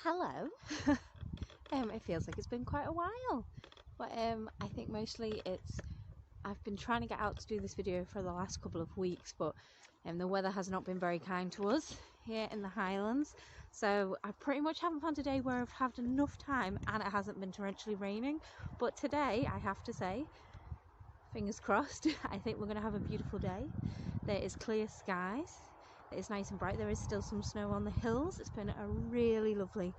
Hello. It feels like it's been quite a while, but I think mostly I've been trying to get out to do this video for the last couple of weeks, but the weather has not been very kind to us here in the Highlands, so I pretty much haven't found a day where I've had enough time and it hasn't been torrentially raining. But today, I have to say, fingers crossed, I think we're going to have a beautiful day. There is clear skies. It's nice and bright. There is still some snow on the hills. It's been a really lovely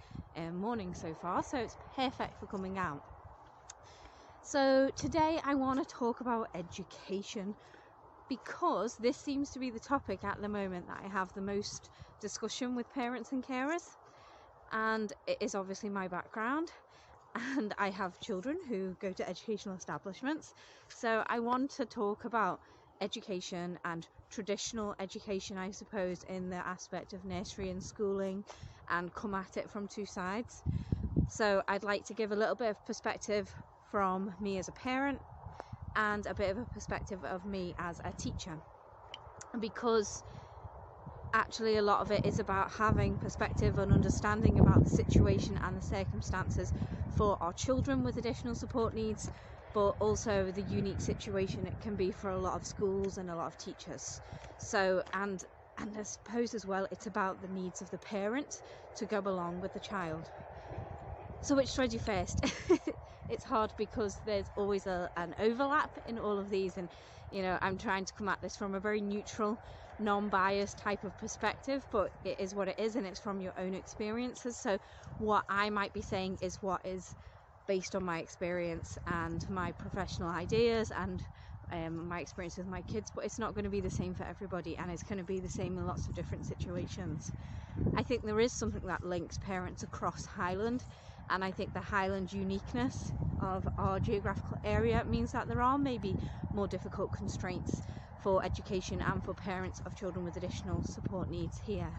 morning so far, so it's perfect for coming out. So today I want to talk about education, because this seems to be the topic at the moment that I have the most discussion with parents and carers, and it is obviously my background, and I have children who go to educational establishments, so I want to talk about education and traditional education, I suppose, in the aspect of nursery and schooling, and come at it from two sides. So I'd like to give a little bit of perspective from me as a parent and a bit of a perspective of me as a teacher, because actually a lot of it is about having perspective and understanding about the situation and the circumstances for our children with additional support needs, but also the unique situation it can be for a lot of schools and a lot of teachers. So, and I suppose as well, it's about the needs of the parent to go along with the child. So which do I do first? It's hard because there's always an overlap in all of these, and I'm trying to come at this from a very neutral, non-biased type of perspective, but it is what it is, and it's from your own experiences. So what I might be saying is what is based on my experience and my professional ideas and my experience with my kids, but it's not going to be the same for everybody, and it's going to be the same in lots of different situations. I think there is something that links parents across Highland, and I think the Highland uniqueness of our geographical area means that there are maybe more difficult constraints for education and for parents of children with additional support needs here.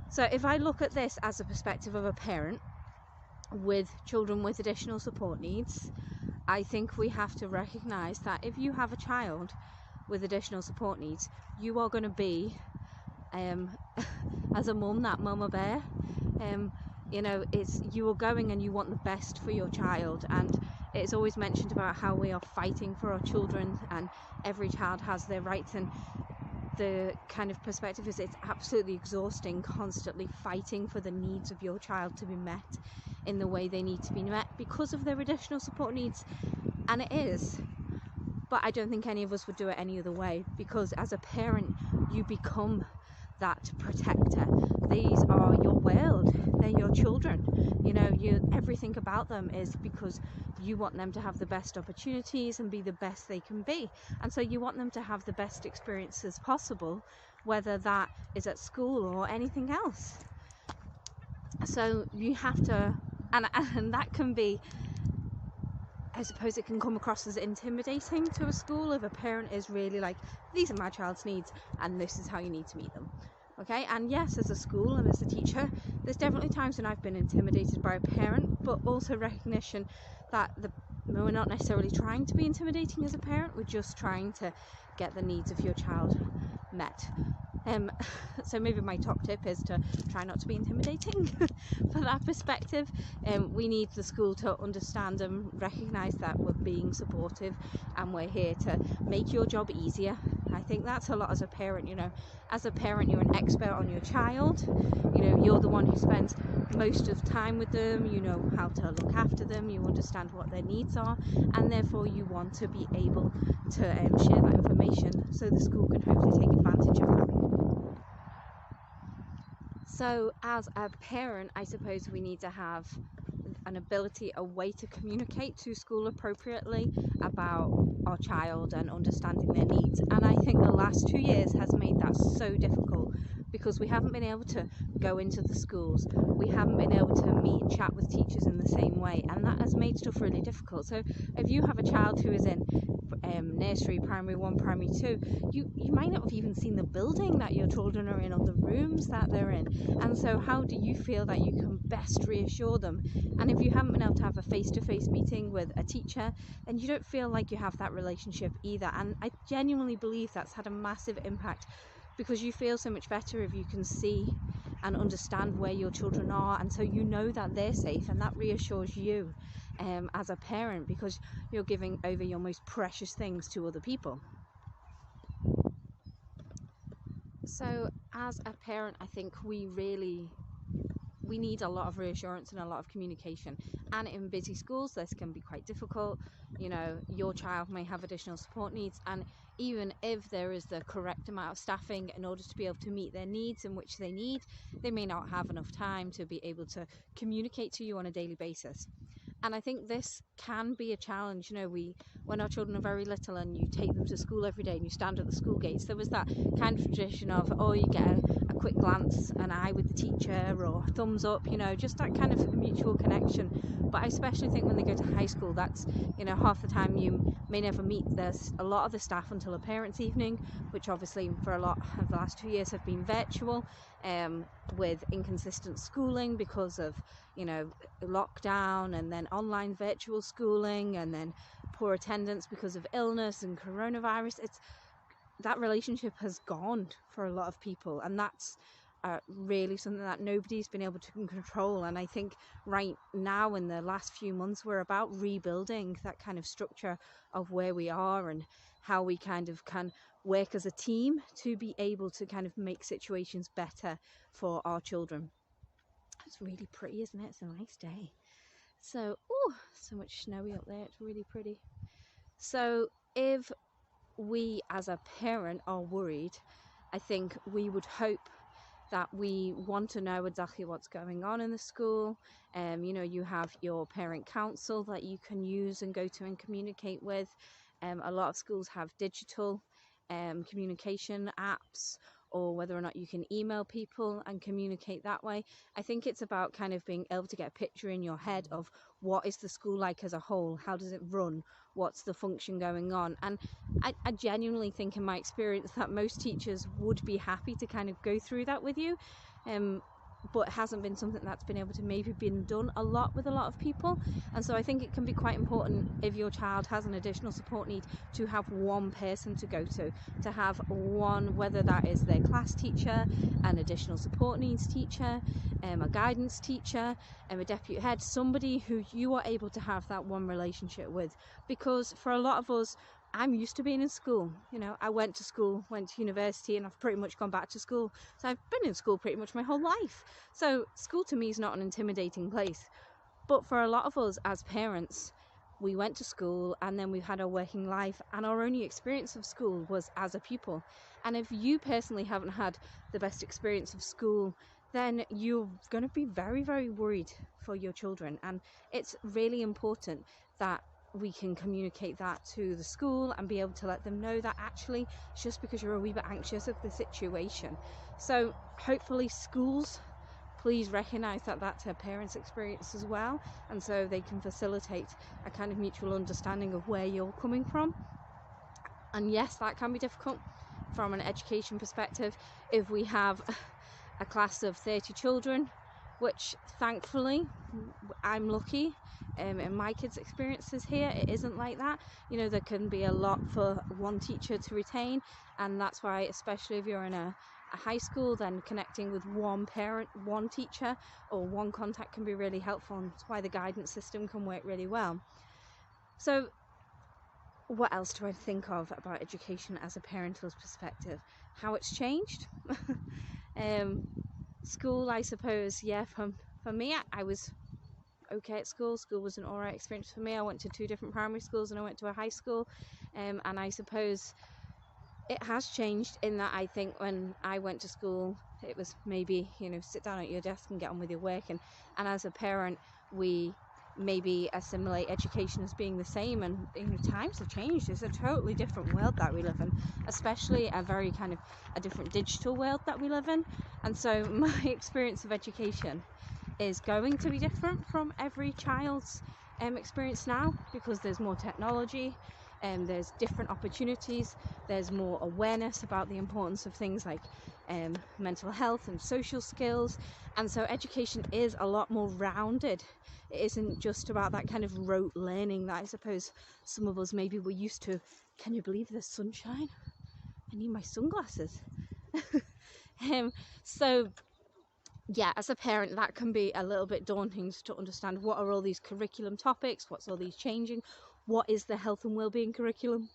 So if I look at this as a perspective of a parent with children with additional support needs, I think we have to recognise that if you have a child with additional support needs, you are going to be, as a mum, that mama bear. You are going and you want the best for your child, and it's always mentioned about how we are fighting for our children and every child has their rights, and the kind of perspective is it's absolutely exhausting constantly fighting for the needs of your child to be met in the way they need to be met because of their additional support needs, and it is. But I don't think any of us would do it any other way, because as a parent you become that protector. These are your world, they're your children, everything about them is because you want them to have the best opportunities and be the best they can be, and so you want them to have the best experiences possible, whether that is at school or anything else. So you have to, and that can be, I suppose it can come across as intimidating to a school if a parent is really like, these are my child's needs and this is how you need to meet them. Okay, and yes, as a school and as a teacher, there's definitely times when I've been intimidated by a parent, but also recognition that we're not necessarily trying to be intimidating as a parent, we're just trying to get the needs of your child met. So maybe my top tip is to try not to be intimidating for that perspective. We need the school to understand and recognise that we're being supportive and we're here to make your job easier. I think that's a lot as a parent. As a parent, you're an expert on your child. You're the one who spends most of the time with them. You know how to look after them, you understand what their needs are, and therefore you want to be able to share that information so the school can hopefully take advantage of that. So as a parent, I suppose we need to have an ability, a way to communicate to school appropriately about our child and understanding their needs. And I think the last 2 years has made that so difficult, because we haven't been able to go into the schools, we haven't been able to meet and chat with teachers in the same way, and that has made stuff really difficult. So if you have a child who is in nursery, primary 1, primary 2, you might not have even seen the building that your children are in or the rooms that they're in, and so how do you feel that you can best reassure them? And if you haven't been able to have a face-to-face meeting with a teacher, then you don't feel like you have that relationship either, and I genuinely believe that's had a massive impact, because you feel so much better if you can see and understand where your children are, and so you know that they're safe, and that reassures you as a parent, because you're giving over your most precious things to other people. So as a parent, I think we need a lot of reassurance and a lot of communication, and in busy schools this can be quite difficult. You know, your child may have additional support needs, and even if there is the correct amount of staffing in order to be able to meet their needs in which they need, they may not have enough time to be able to communicate to you on a daily basis. And I think this can be a challenge. You know, when our children are very little and you take them to school every day and you stand at the school gates, there was that kind of tradition of, oh, you get a quick glance, an eye with the teacher, or a thumbs up, you know, just that kind of mutual connection. But I especially think when they go to high school, that's, you know, half the time you may never meet a lot of the staff until a parents' evening, which obviously for a lot of the last 2 years have been virtual, with inconsistent schooling because of, you know, lockdown, and then online virtual schooling, and then poor attendance because of illness and coronavirus. That relationship has gone for a lot of people, and that's really something that nobody's been able to control. And I think right now, in the last few months, we're about rebuilding that kind of structure of where we are and how we kind of can work as a team to be able to kind of make situations better for our children. It's really pretty, isn't it? It's a nice day. So, oh, so much snowy up there. It's really pretty. So if we as a parent are worried, I think we would hope that we want to know exactly what's going on in the school. You know, you have your parent council that you can use and go to and communicate with. A lot of schools have digital communication apps, or whether or not you can email people and communicate that way. I think it's about kind of being able to get a picture in your head of what is the school like as a whole, how does it run, what's the function going on. And I genuinely think, in my experience, that most teachers would be happy to kind of go through that with you, but it hasn't been something that's been able to maybe been done a lot with a lot of people. And so I think it can be quite important, if your child has an additional support need, to have one person to go to have one, whether that is their class teacher, an additional support needs teacher, a guidance teacher, a deputy head, somebody who you are able to have that one relationship with. Because for a lot of us, I'm used to being in school. You know, I went to school, went to university, and I've pretty much gone back to school. So I've been in school pretty much my whole life. So school to me is not an intimidating place. But for a lot of us as parents, we went to school and then we've had our working life, and our only experience of school was as a pupil. And if you personally haven't had the best experience of school, then you're going to be very, very worried for your children. And it's really important that we can communicate that to the school and be able to let them know that actually it's just because you're a wee bit anxious of the situation. So hopefully schools, please recognise that that's a parent's experience as well, and so they can facilitate a kind of mutual understanding of where you're coming from. And yes, that can be difficult from an education perspective. If we have a class of 30 children, which thankfully I'm lucky, in my kids' experiences here, it isn't like that. You know, there can be a lot for one teacher to retain, and that's why, especially if you're in a high school, then connecting with one parent, one teacher, or one contact can be really helpful, and that's why the guidance system can work really well. So what else do I think of about education as a parental perspective? How it's changed. School, I suppose, yeah, for me, I was okay at school. School was an alright experience for me. I went to 2 different primary schools and I went to a high school, and I suppose it has changed in that I think when I went to school, it was maybe, you know, sit down at your desk and get on with your work, and as a parent we maybe assimilate education as being the same, and you know, times have changed. It's a totally different world that we live in, especially a very kind of a different digital world that we live in. And so my experience of education is going to be different from every child's experience now, because there's more technology, and there's different opportunities, there's more awareness about the importance of things like mental health and social skills, and so education is a lot more rounded. It isn't just about that kind of rote learning that I suppose some of us maybe were used to. Can you believe there's sunshine? I need my sunglasses. So yeah, as a parent, that can be a little bit daunting to understand what are all these curriculum topics, what's all these changing, what is the health and wellbeing curriculum,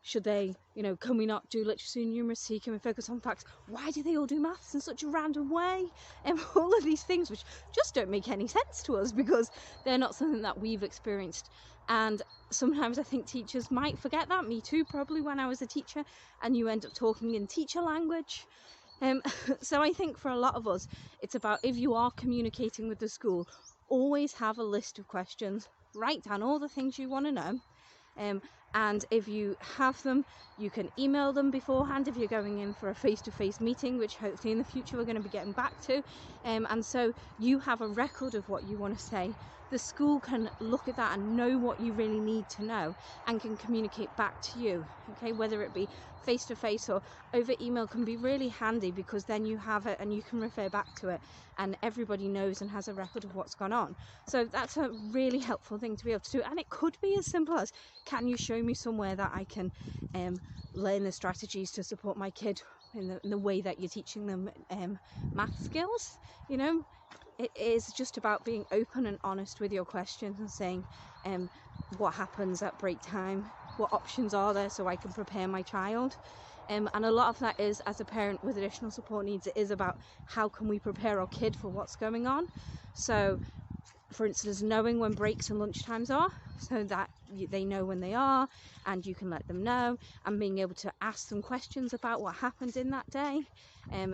should they, can we not do literacy and numeracy, can we focus on facts, why do they all do maths in such a random way, and all of these things which just don't make any sense to us because they're not something that we've experienced. And sometimes I think teachers might forget that, me too, probably when I was a teacher, and you end up talking in teacher language. So I think for a lot of us, it's about, if you are communicating with the school, always have a list of questions, write down all the things you want to know, and if you have them, you can email them beforehand if you're going in for a face-to-face meeting, which hopefully in the future we're going to be getting back to, and so you have a record of what you want to say. The school can look at that and know what you really need to know and can communicate back to you, okay, whether it be face-to-face or over email can be really handy, because then you have it and you can refer back to it and everybody knows and has a record of what's gone on. So that's a really helpful thing to be able to do, and it could be as simple as, can you show me somewhere that I can learn the strategies to support my kid in the way that you're teaching them math skills. It is just about being open and honest with your questions and saying what happens at break time, what options are there so I can prepare my child. And a lot of that is, as a parent with additional support needs, it is about how can we prepare our kid for what's going on. So for instance, knowing when breaks and lunch times are, so that they know when they are and you can let them know, and being able to ask them questions about what happened in that day,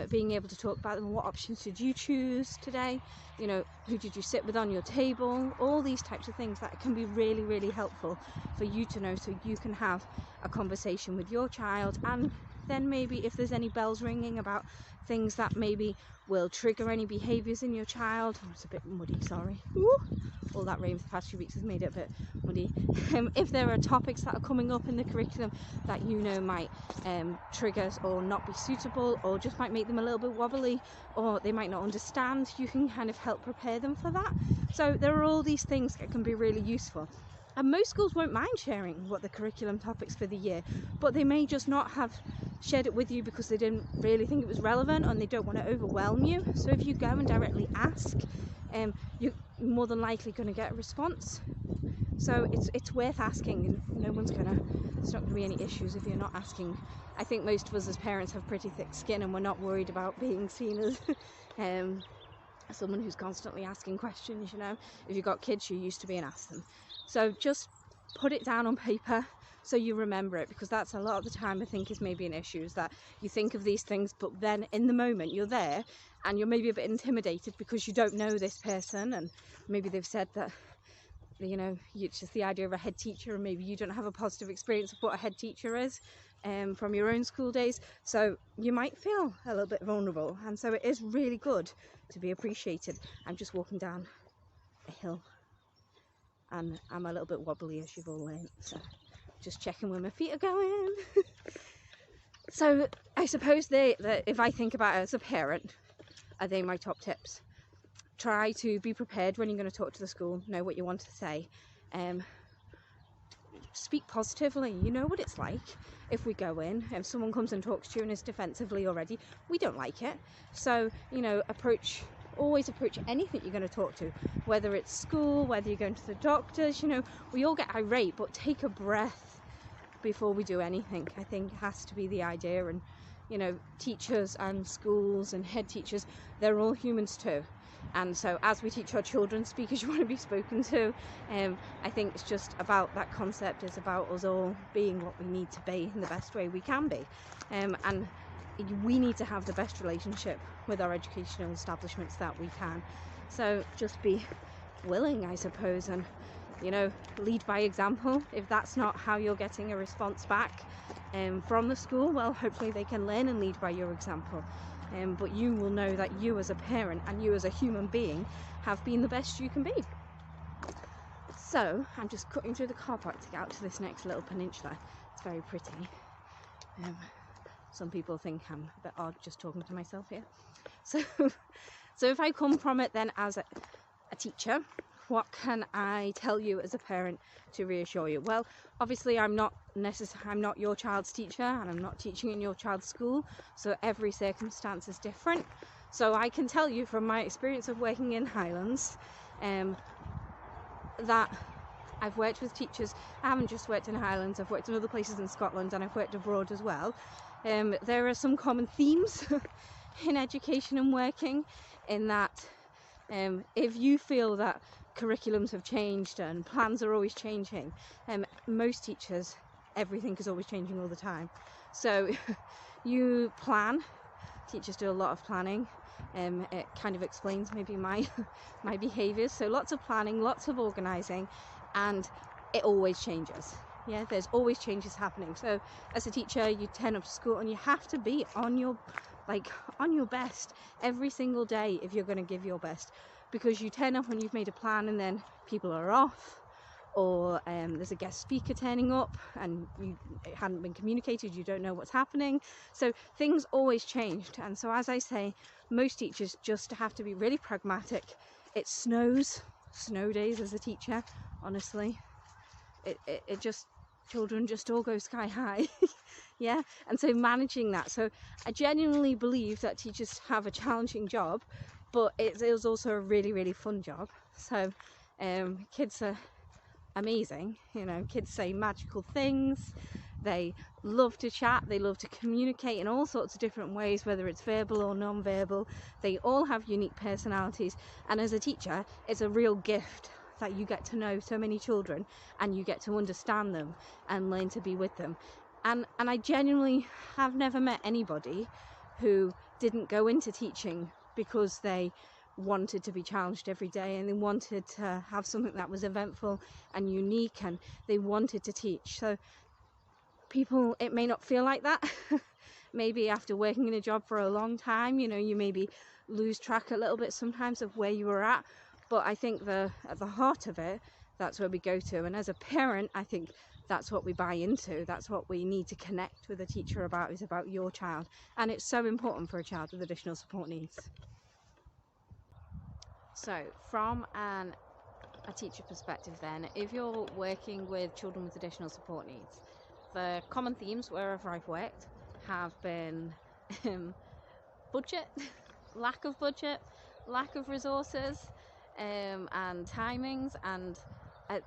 being able to talk about them, what options did you choose today, who did you sit with on your table, all these types of things that can be really, really helpful for you to know, so you can have a conversation with your child. And then maybe if there's any bells ringing about things that maybe will trigger any behaviours in your child. Oh, it's a bit muddy, sorry. Ooh, all that rain for the past few weeks has made it a bit muddy. If there are topics that are coming up in the curriculum that might trigger or not be suitable, or just might make them a little bit wobbly, or they might not understand, you can kind of help prepare them for that. So there are all these things that can be really useful. And most schools won't mind sharing what the curriculum topics for the year, but they may just not have shared it with you because they didn't really think it was relevant and they don't want to overwhelm you. So if you go and directly ask, you're more than likely going to get a response. So it's worth asking, and there's not going to be any issues if you're not asking. I think most of us as parents have pretty thick skin and we're not worried about being seen as someone who's constantly asking questions. If you've got kids, you're used to being asked them. So just put it down on paper so you remember it, because that's a lot of the time I think is maybe an issue, is that you think of these things but then in the moment you're there and you're maybe a bit intimidated because you don't know this person, and maybe they've said that it's just the idea of a head teacher, and maybe you don't have a positive experience of what a head teacher is from your own school days, so you might feel a little bit vulnerable. And so it is really good to be appreciated. I'm just walking down a hill and I'm a little bit wobbly, as you've all learned, so just checking where my feet are going. So I suppose that if I think about it as a parent, are they my top tips? Try to be prepared when you're going to talk to the school, know what you want to say, speak positively. You know what it's like if we go in, if someone comes and talks to you and is defensively already, we don't like it. So always approach anything you're going to talk to, whether it's school, whether you're going to the doctors. We all get irate, but take a breath before we do anything, I think has to be the idea. And teachers and schools and head teachers, they're all humans too, and so as we teach our children, speak as you want to be spoken to, I think it's just about that concept. It's about us all being what we need to be in the best way we can be, and we need to have the best relationship with our educational establishments that we can. So just be willing, I suppose, and lead by example. If that's not how you're getting a response back from the school, well, hopefully they can learn and lead by your example. But you will know that you as a parent and you as a human being have been the best you can be. So I'm just cutting through the car park to get out to this next little peninsula. It's very pretty. Some people think I'm a bit odd just talking to myself here. So if I come from it then as a teacher, what can I tell you as a parent to reassure you? Well, obviously I'm not your child's teacher, and I'm not teaching in your child's school, so every circumstance is different. So I can tell you from my experience of working in Highlands that I've worked with teachers. I haven't just worked in Highlands, I've worked in other places in Scotland, and I've worked abroad as well. There are some common themes in education and working, in that if you feel that curriculums have changed and plans are always changing, most teachers, everything is always changing all the time. So you plan, teachers do a lot of planning. It kind of explains maybe my behaviours. So lots of planning, lots of organising, and it always changes. Yeah, there's always changes happening. So as a teacher, you turn up to school and you have to be on your best every single day if you're going to give your best, because you turn up and you've made a plan and then people are off, or there's a guest speaker turning up and it hadn't been communicated, you don't know what's happening. So things always changed. And so, as I say, most teachers just have to be really pragmatic. It snow days as a teacher, honestly, it just, children just all go sky high. Yeah, and so managing that. So I genuinely believe that teachers have a challenging job, but it is also a really, really fun job. So kids are amazing, you know, kids say magical things, they love to chat, they love to communicate in all sorts of different ways, whether it's verbal or non-verbal. They all have unique personalities, and as a teacher, it's a real gift that you get to know so many children and you get to understand them and learn to be with them. And I genuinely have never met anybody who didn't go into teaching because they wanted to be challenged every day and they wanted to have something that was eventful and unique and they wanted to teach. So people, it may not feel like that. Maybe after working in a job for a long time, you know, you maybe lose track a little bit sometimes of where you were at. But I think at the heart of it, that's where we go to. And as a parent, I think that's what we buy into. That's what we need to connect with a teacher about, is about your child. And it's so important for a child with additional support needs. So from a teacher perspective then, if you're working with children with additional support needs, the common themes wherever I've worked have been budget, lack of resources, and timings, and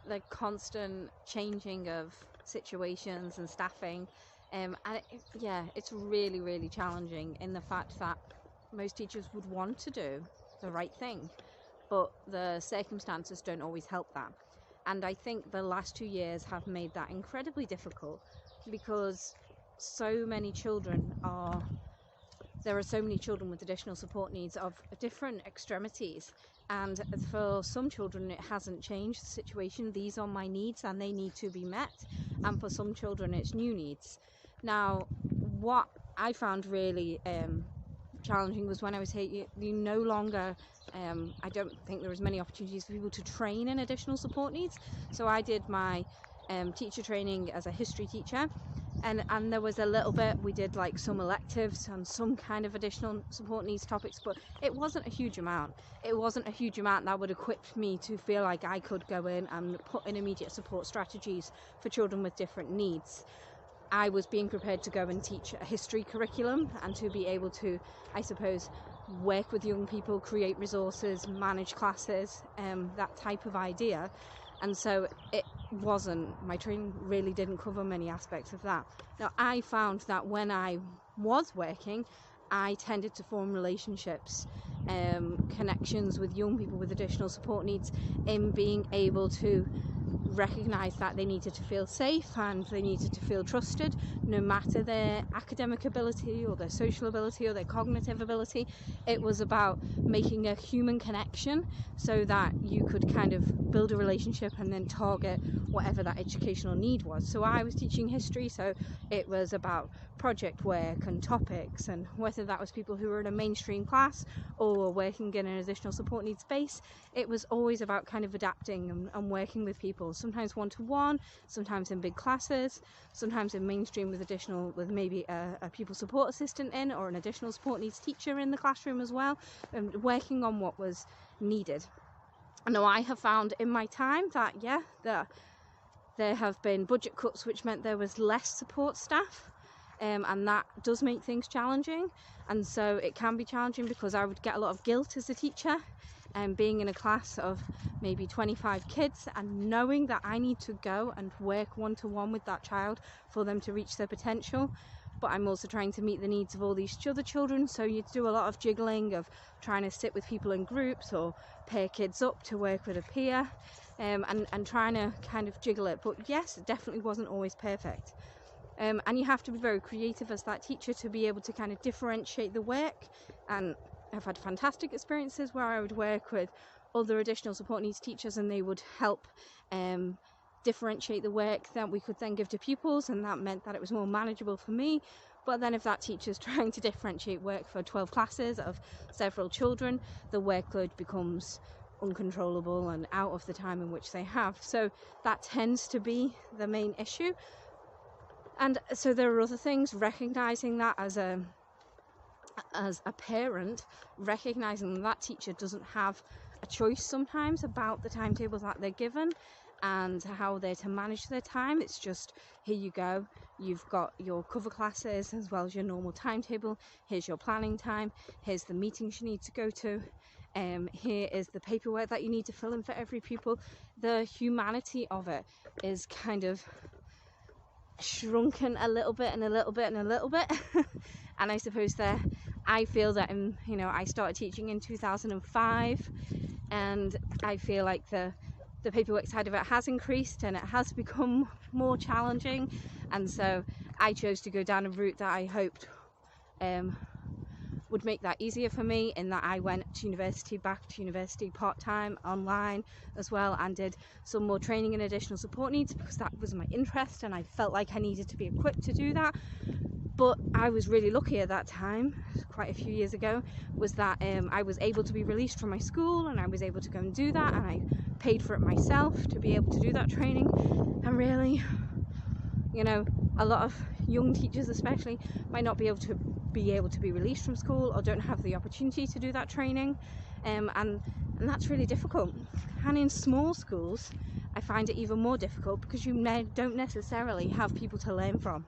the constant changing of situations and staffing. And it's really, really challenging, in the fact that most teachers would want to do the right thing, but the circumstances don't always help that. And I think the last 2 years have made that incredibly difficult, because there are so many children with additional support needs of different extremities, and for some children it hasn't changed the situation. These are my needs and they need to be met, and for some children it's new needs. Now, what I found really challenging was when I was here, you no longer, I don't think there was many opportunities for people to train in additional support needs. So I did my teacher training as a history teacher, and there was a little bit, we did like some electives and some kind of additional support needs topics, but it wasn't a huge amount. It wasn't a huge amount that would equip me to feel like I could go in and put in immediate support strategies for children with different needs. I was being prepared to go and teach a history curriculum and to be able to, I suppose, work with young people, create resources, manage classes, that type of idea. And so my training really didn't cover many aspects of that. Now, I found that when I was working, I tended to form relationships, connections with young people with additional support needs, in being able to recognise that they needed to feel safe and they needed to feel trusted, no matter their academic ability or their social ability or their cognitive ability. It was about making a human connection so that you could kind of build a relationship and then target whatever that educational need was. So I was teaching history, so it was about project work and topics, and whether that was people who were in a mainstream class or working in an additional support needs space, it was always about kind of adapting and working with people, sometimes one-to-one, sometimes in big classes, sometimes in mainstream with maybe a pupil support assistant in, or an additional support needs teacher in the classroom as well, and working on what was needed. Now, I have found in my time that there have been budget cuts, which meant there was less support staff. and that does make things challenging. And so it can be challenging because I would get a lot of guilt as a teacher, and being in a class of maybe 25 kids and knowing that I need to go and work one-to-one with that child for them to reach their potential. But I'm also trying to meet the needs of all these other children, so you do a lot of jiggling of trying to sit with people in groups or pair kids up to work with a peer, and trying to kind of jiggle it. But yes, it definitely wasn't always perfect. And you have to be very creative as that teacher to be able to kind of differentiate the work. And I've had fantastic experiences where I would work with other additional support needs teachers, and they would help differentiate the work that we could then give to pupils, and that meant that it was more manageable for me. But then if that teacher's trying to differentiate work for 12 classes of several children, the workload becomes uncontrollable and out of the time in which they have. So that tends to be the main issue. And so there are other things, recognizing that as a parent, recognizing that teacher doesn't have a choice sometimes about the timetables that they're given and how they're to manage their time. It's just, here you go, you've got your cover classes as well as your normal timetable, here's your planning time, here's the meetings you need to go to, here is the paperwork that you need to fill in for every pupil. The humanity of it is kind of shrunken a little bit and a little bit and a little bit. And I suppose that I feel that I started teaching in 2005, and I feel like the paperwork side of it has increased and it has become more challenging. And so I chose to go down a route that I hoped would make that easier for me, in that I went to university, back to university part-time online as well, and did some more training in additional support needs because that was my interest and I felt like I needed to be equipped to do that. But I was really lucky at that time, quite a few years ago, was that I was able to be released from my school and I was able to go and do that, and I paid for it myself to be able to do that training. And really, a lot of young teachers especially might not be able to be released from school or don't have the opportunity to do that training, and that's really difficult. And in small schools I find it even more difficult because you don't necessarily have people to learn from.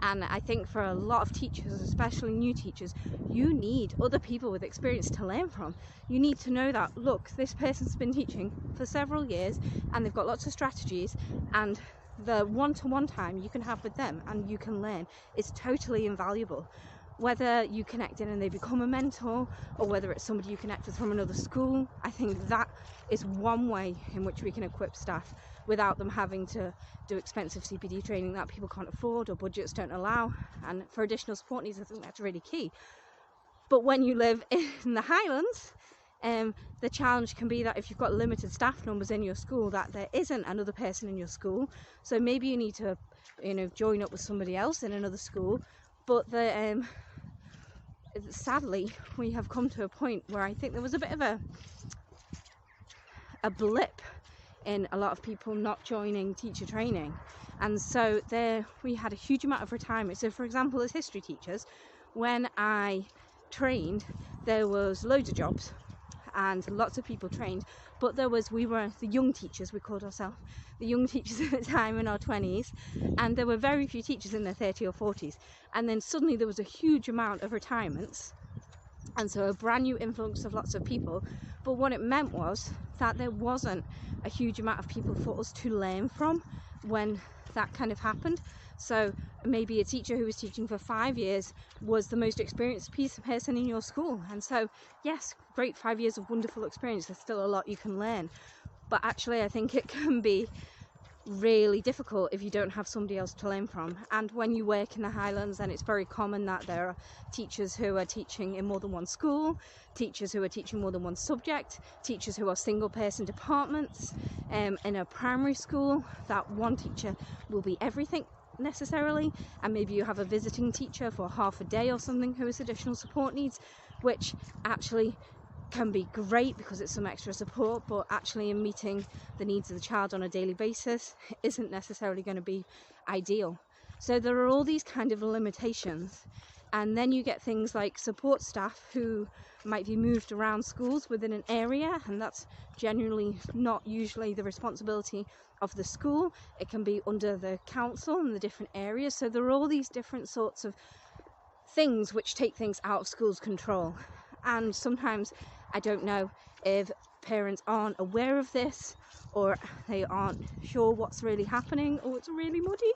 And I think for a lot of teachers, especially new teachers, you need other people with experience to learn from. You need to know that, look, this person's been teaching for several years and they've got lots of strategies, and the one-to-one time you can have with them and you can learn is totally invaluable. Whether you connect in and they become a mentor, or whether it's somebody you connect with from another school, I think that is one way in which we can equip staff without them having to do expensive CPD training that people can't afford or budgets don't allow. And for additional support needs, I think that's really key. But when you live in the Highlands, the challenge can be that if you've got limited staff numbers in your school, that there isn't another person in your school. So maybe you need to join up with somebody else in another school. But sadly, we have come to a point where I think there was a bit of a blip in a lot of people not joining teacher training, and so we had a huge amount of retirement. So for example, as history teachers, when I trained, there was loads of jobs and lots of people trained, but we were the young teachers, we called ourselves the young teachers at the time, in our 20s, and there were very few teachers in their 30s or 40s, and then suddenly there was a huge amount of retirements, and so a brand new influx of lots of people. But what it meant was that there wasn't a huge amount of people for us to learn from when that kind of happened. So maybe a teacher who was teaching for 5 years was the most experienced person in your school, and so yes, great, 5 years of wonderful experience, there's still a lot you can learn. But actually I think it can be really difficult if you don't have somebody else to learn from. And when you work in the Highlands, then it's very common that there are teachers who are teaching in more than one school, teachers who are teaching more than one subject, teachers who are single person departments. In a primary school, that one teacher will be everything necessarily, and maybe you have a visiting teacher for half a day or something who has additional support needs, which actually can be great because it's some extra support, but actually in meeting the needs of the child on a daily basis isn't necessarily going to be ideal. So there are all these kind of limitations, And then you get things like support staff who might be moved around schools within an area, and that's generally not usually the responsibility of the school. It can be under the council in the different areas. So there are all these different sorts of things which take things out of school's control. And sometimes I don't know if parents aren't aware of this, or they aren't sure what's really happening. Oh, it's really muddy.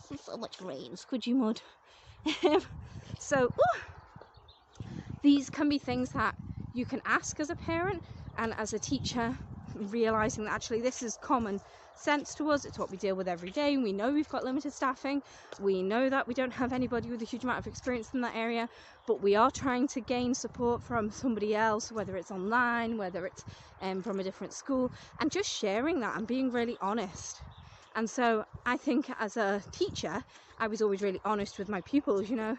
There's so much rain, squidgy mud. So these can be things that you can ask as a parent and as a teacher, realizing that actually this is common sense to us. It's what we deal with every day. We know we've got limited staffing. We know that we don't have anybody with a huge amount of experience in that area, but we are trying to gain support from somebody else, whether it's online, whether it's from a different school, and just sharing that and being really honest. And so I think as a teacher, I was always really honest with my pupils. You know,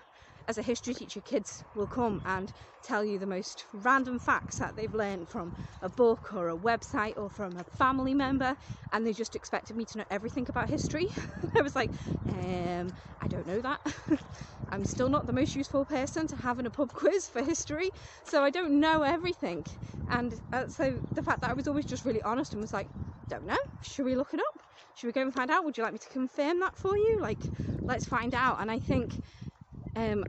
as a history teacher, kids will come and tell you the most random facts that they've learned from a book or a website or from a family member, and they just expected me to know everything about history. I was like, I don't know that. I'm still not the most useful person to have in a pub quiz for history, so I don't know everything. And so the fact that I was always just really honest and was like, don't know, should we look it up? Should we go and find out? Would you like me to confirm that for you? Like, let's find out. And I think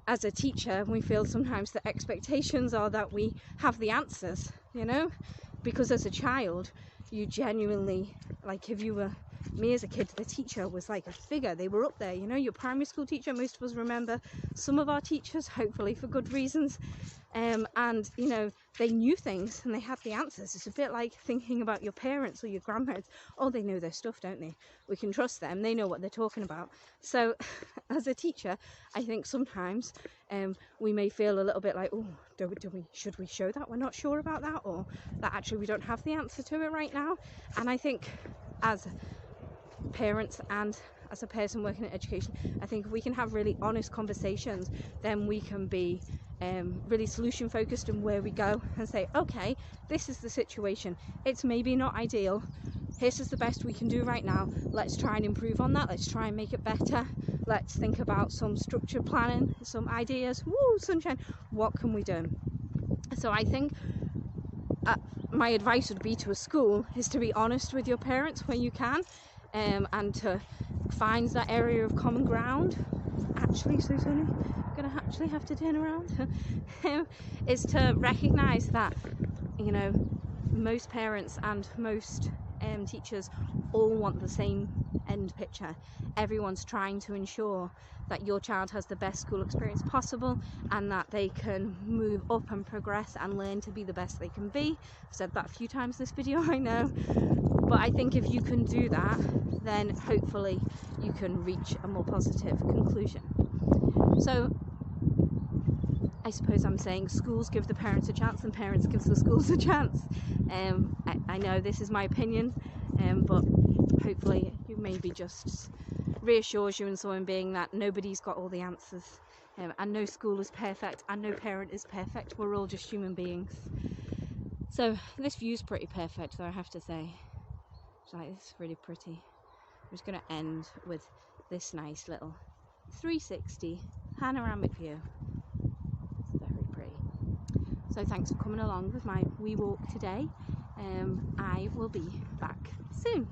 as a teacher, we feel sometimes the expectations are that we have the answers, you know, because as a child, you genuinely, like, if you were me as a kid, the teacher was like a figure. They were up there, you know, your primary school teacher. Most of us remember some of our teachers, hopefully for good reasons, and you know, they knew things and they had the answers. It's a bit like thinking about your parents or your grandparents. Oh, they know their stuff, don't they? We can trust them, they know what they're talking about. So as a teacher, I think sometimes we may feel a little bit like, oh, should we show that we're not sure about that, or that actually we don't have the answer to it right now. And I think as parents and as a person working in education, I think if we can have really honest conversations, then we can be really solution focused in where we go and say, okay, this is the situation, it's maybe not ideal, this is the best we can do right now, let's try and improve on that, let's try and make it better, let's think about some structured planning, some ideas. Woo, sunshine, what can we do? So I think my advice would be to a school is to be honest with your parents when you can, and to find that area of common ground. Actually, so sorry, gonna actually have to turn around. Is to recognize that, you know, most parents and most teachers all want the same end picture. Everyone's trying to ensure that your child has the best school experience possible and that they can move up and progress and learn to be the best they can be. I've said that a few times this video, I know, but I think if you can do that, then hopefully you can reach a more positive conclusion. So I suppose I'm saying schools give the parents a chance and parents give the schools a chance. I know this is my opinion, but hopefully it maybe just reassures you in some being that nobody's got all the answers, and no school is perfect and no parent is perfect. We're all just human beings. So this view's pretty perfect though, I have to say. It's like, it's really pretty. I'm just going to end with this nice little 360 panoramic view. It's very pretty. So thanks for coming along with my wee walk today. I will be back soon.